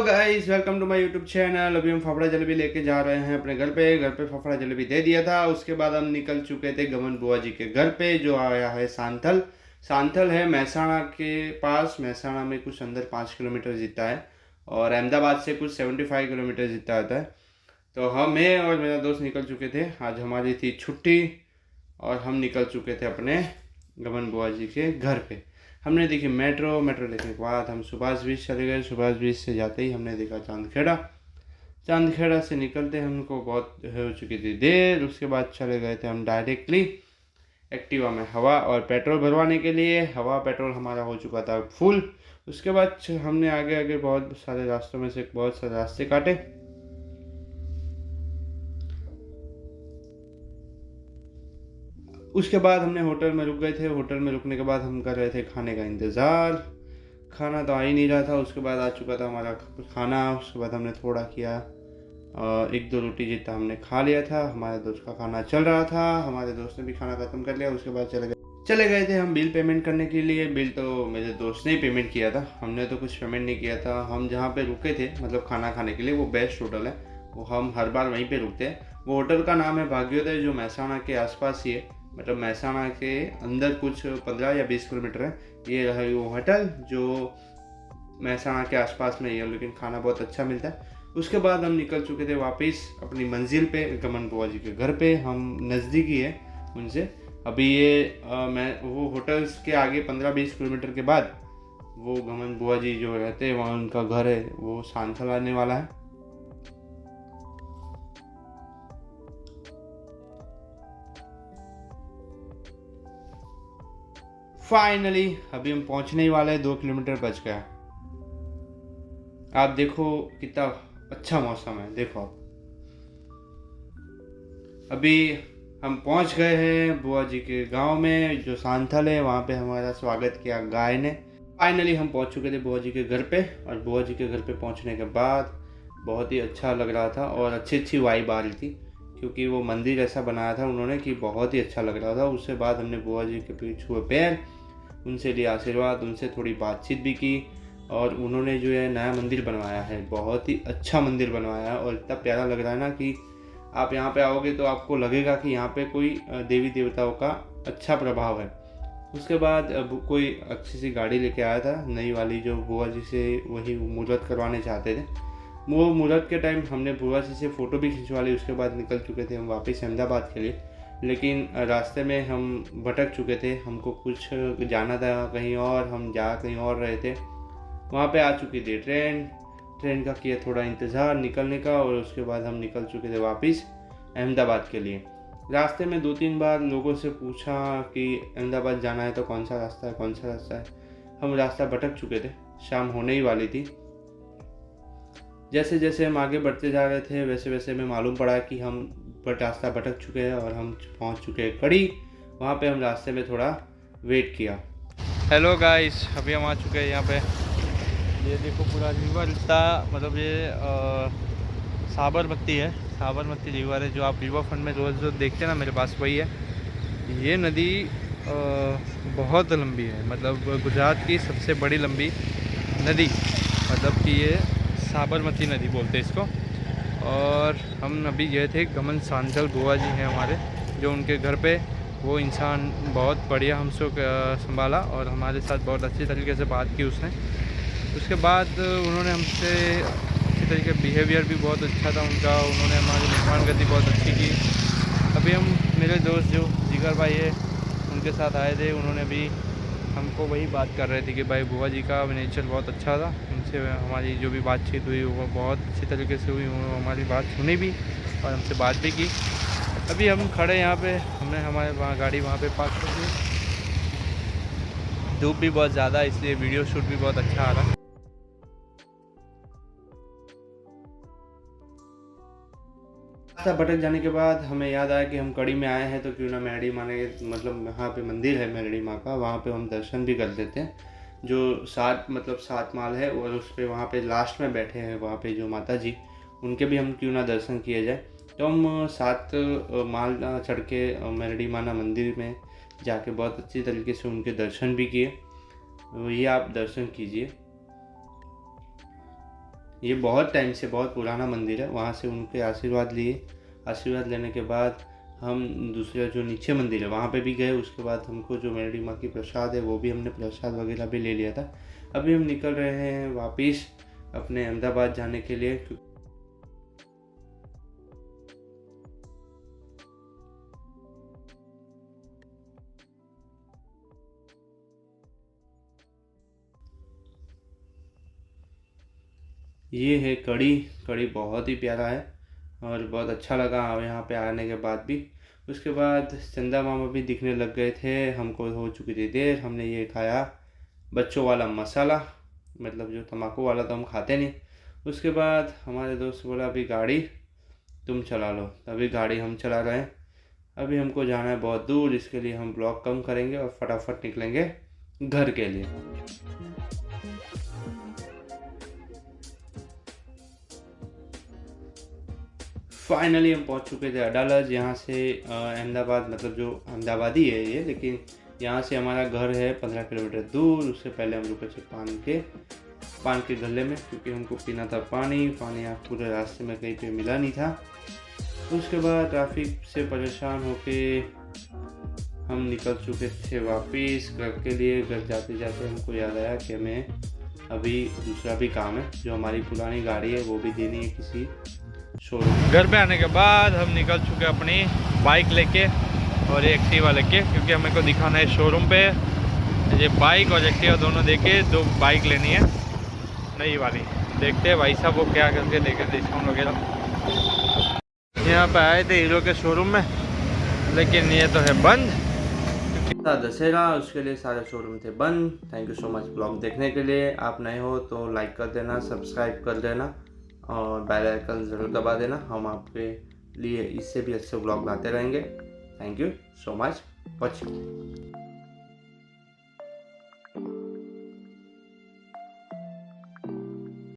Guys, welcome to my YouTube channel. अभी हम फाफड़ा जलेबी लेके जा रहे हैं अपने घर पे फाफड़ा जलेबी दे दिया था। उसके बाद हम निकल चुके थे गमन बुआ जी के घर पे, जो आया है सांथल। सांथल है महसाणा के पास। महसाणा में कुछ अंदर 5 किलोमीटर जितना है और अहमदाबाद से कुछ 75 किलोमीटर जितना आता है। तो मैं और मेरा दोस्त निकल चुके थे। आज हमारी थी छुट्टी और हम निकल चुके थे अपने गमन बुआ जी के घर पे। हमने देखी मेट्रो देखने के बाद हम सुभाष ब्रिज चले गए। सुभाष ब्रिज से जाते ही हमने देखा चांदखेड़ा। चांदखेड़ा से निकलते हमको बहुत हो चुकी थी देर। उसके बाद चले गए थे हम डायरेक्टली एक्टिवा में हवा और पेट्रोल भरवाने के लिए। हवा पेट्रोल हमारा हो चुका था फुल। उसके बाद हमने आगे आगे बहुत सारे रास्तों में से बहुत सारे रास्ते काटे। उसके बाद हमने होटल में रुक गए थे। होटल में रुकने के बाद हम कर रहे थे खाने का इंतज़ार। खाना तो आ ही नहीं रहा था। उसके बाद आ चुका था हमारा खाना। उसके बाद हमने थोड़ा किया, 1-2 रोटी जितना हमने खा लिया था। हमारे दोस्त का खाना चल रहा था, हमारे दोस्त ने भी खाना ख़त्म कर लिया। उसके बाद चले गए थे हम बिल पेमेंट करने के लिए। बिल तो मेरे दोस्त ने ही पेमेंट किया था, हमने तो कुछ पेमेंट नहीं किया था। हम जहाँ पे रुके थे मतलब खाना खाने के लिए, वो बेस्ट होटल है, वो हम हर बार वहीं पे रुकते हैं। वो होटल का नाम है भाग्योदय, जो महसाणा के आसपास ही है। मतलब महसाणा के अंदर कुछ 15 या 20 किलोमीटर है। ये रहा वो होटल जो महसाणा के आसपास में ही है, लेकिन खाना बहुत अच्छा मिलता है। उसके बाद हम निकल चुके थे वापस अपनी मंजिल पे, गमन बुआ जी के घर पे। हम नज़दीकी है उनसे। अभी ये मैं वो होटल्स के आगे 15-20 किलोमीटर के बाद वो गमन बुआ जी जो रहते हैं वहाँ उनका घर है, वो सांथल आने वाला है। फाइनली अभी हम पहुंचने ही वाले हैं। 2 किलोमीटर बच गया। आप देखो कितना अच्छा मौसम है, देखो आप। अभी हम पहुंच गए हैं बुआ जी के गांव में, जो सांथल है। वहां पे हमारा स्वागत किया गाय ने। फाइनली हम पहुंच चुके थे बुआ जी के घर पे। और बुआ जी के घर पे पहुंचने के बाद बहुत ही अच्छा लग रहा था और अच्छी वाइब आ रही थी, क्योंकि वो मंदिर ऐसा बनाया था उन्होंने कि बहुत ही अच्छा लग रहा था। उसके बाद हमने बुआ जी के पीछे छुए पैर, उनसे लिए आशीर्वाद, उनसे थोड़ी बातचीत भी की। और उन्होंने जो है नया मंदिर बनवाया है, बहुत ही अच्छा मंदिर बनवाया है और इतना प्यारा लग रहा है ना कि आप यहाँ पे आओगे तो आपको लगेगा कि यहाँ पे कोई देवी देवताओं का अच्छा प्रभाव है। उसके बाद अब कोई अच्छी सी गाड़ी लेके आया था नई वाली, जो बुआ जी से वही मुहूर्त करवाने चाहते थे। वो मुहूर्त के टाइम हमने बुआ जी से फ़ोटो भी खिंचवा ली। उसके बाद निकल चुके थे हम वापस अहमदाबाद के लिए। लेकिन रास्ते में हम भटक चुके थे, हमको कुछ जाना था कहीं और, हम जा कहीं और रहे थे। वहाँ पे आ चुकी थी ट्रेन का किया थोड़ा इंतज़ार निकलने का। और उसके बाद हम निकल चुके थे वापस अहमदाबाद के लिए। रास्ते में 2-3 बार लोगों से पूछा कि अहमदाबाद जाना है तो कौन सा रास्ता है, कौन सा रास्ता है। हम रास्ता भटक चुके थे, शाम होने ही वाली थी। जैसे जैसे हम आगे बढ़ते जा रहे थे वैसे वैसे हमें मालूम पड़ा कि हम रास्ता भटक चुके हैं और हम पहुंच चुके हैं कड़ी। वहाँ पे हम रास्ते में थोड़ा वेट किया। हेलो गाइस, अभी हम आ चुके हैं यहाँ पे। ये देखो पूरा रिवर इतना, मतलब ये साबरमती है, साबरमती रिवर है, जो आप रिवर फ्रंट में रोज़ जो देखते हैं ना मेरे पास, वही है। ये नदी बहुत लंबी है, मतलब गुजरात की सबसे बड़ी लंबी नदी, मतलब कि ये साबरमती नदी बोलते हैं इसको। और हम अभी गए थे गमन सांथल बुआ जी हैं हमारे, जो उनके घर पे वो इंसान बहुत बढ़िया हमसे संभाला और हमारे साथ बहुत अच्छी तरीके से बात की उसने। उसके बाद उन्होंने हमसे अच्छी तरीके बिहेवियर भी बहुत अच्छा था उनका। उन्होंने हमारी मेहमान गति बहुत अच्छी की। अभी हम मेरे दोस्त जो जिगर भाई है उनके साथ आए थे, उन्होंने भी हमको वही बात कर रहे थे कि भाई बुआ जी का नेचर बहुत अच्छा था। उनसे हमारी जो भी बातचीत हुई वो बहुत अच्छी तरीके से हुई। उन्होंने हमारी बात सुनी भी और हमसे बात भी की। अभी हम खड़े यहाँ पे, हमने हमारे वहाँ गाड़ी वहाँ पे पार्क कर दी। धूप भी बहुत ज़्यादा है, इसलिए वीडियो शूट भी बहुत अच्छा आ रहा है। रास्ता भटक जाने के बाद हमें याद आया कि हम कड़ी में आए हैं तो क्यों ना मेरड़ी माँ ने, मतलब वहाँ पे मंदिर है मेरड़ी माँ का, वहाँ पे हम दर्शन भी कर देते हैं। जो 7 माल है और उस पर वहाँ पे लास्ट में बैठे हैं वहाँ पे जो माता जी, उनके भी हम क्यों ना दर्शन किए जाए। तो हम 7 माल चढ़ के मेरड़ी माना मंदिर में जाके बहुत अच्छी तरीके से उनके दर्शन भी किए। ये आप दर्शन कीजिए। ये बहुत टाइम से बहुत पुराना मंदिर है। वहाँ से उनके आशीर्वाद लिए, आशीर्वाद लेने के बाद हम दूसरा जो नीचे मंदिर है वहाँ पे भी गए। उसके बाद हमको जो मेलडी माँ की प्रसाद है वो भी हमने प्रसाद वगैरह भी ले लिया था। अभी हम निकल रहे हैं वापस अपने अहमदाबाद जाने के लिए। ये है कड़ी। कड़ी बहुत ही प्यारा है और बहुत अच्छा लगा यहाँ पे आने के बाद भी। उसके बाद चंदा मामा भी दिखने लग गए थे, हमको हो चुकी थी देर। हमने ये खाया बच्चों वाला मसाला, मतलब जो तम्बाकू वाला तो हम खाते नहीं। उसके बाद हमारे दोस्त बोला अभी गाड़ी तुम चला लो, तभी गाड़ी हम चला रहे हैं। अभी हमको जाना है बहुत दूर, इसके लिए हम ब्लॉग कम करेंगे और फटाफट निकलेंगे घर के लिए। फाइनली हम पहुंच चुके थे अडालज। यहाँ से अहमदाबाद, मतलब जो अहमदाबादी है ये, लेकिन यहाँ से हमारा घर है 15 किलोमीटर दूर। उससे पहले हम रुके थे पान के गले में, क्योंकि हमको पीना था पानी। यहाँ पूरे रास्ते में कहीं पे मिला नहीं था। उसके बाद ट्रैफिक से परेशान होके हम निकल चुके थे वापस घर के लिए। घर जाते जाते हमको याद आया कि हमें अभी दूसरा भी काम है, जो हमारी पुरानी गाड़ी है वो भी देनी है किसी शोरूम। घर पे आने के बाद हम निकल चुके अपनी बाइक लेके और एक्टिवा लेके, क्योंकि हमें को दिखाना है शोरूम पे। ये बाइक और एक्टिवा दोनों देके 2 बाइक लेनी है नई वाली। देखते हैं भाई साहब वो क्या करके देखे डिस्काउंट वगैरह। यहाँ पे आए थे हीरो के शोरूम में, लेकिन ये तो है बंद। दशहरा, उसके लिए सारे शोरूम थे बंद। Thank you so much blog देखने के लिए। आप नए हो तो लाइक कर देना, सब्सक्राइब कर देना और बेल आइकन ज़रूर दबा देना। हम आपके लिए इससे भी अच्छे ब्लॉग लाते रहेंगे। Thank you so much watching.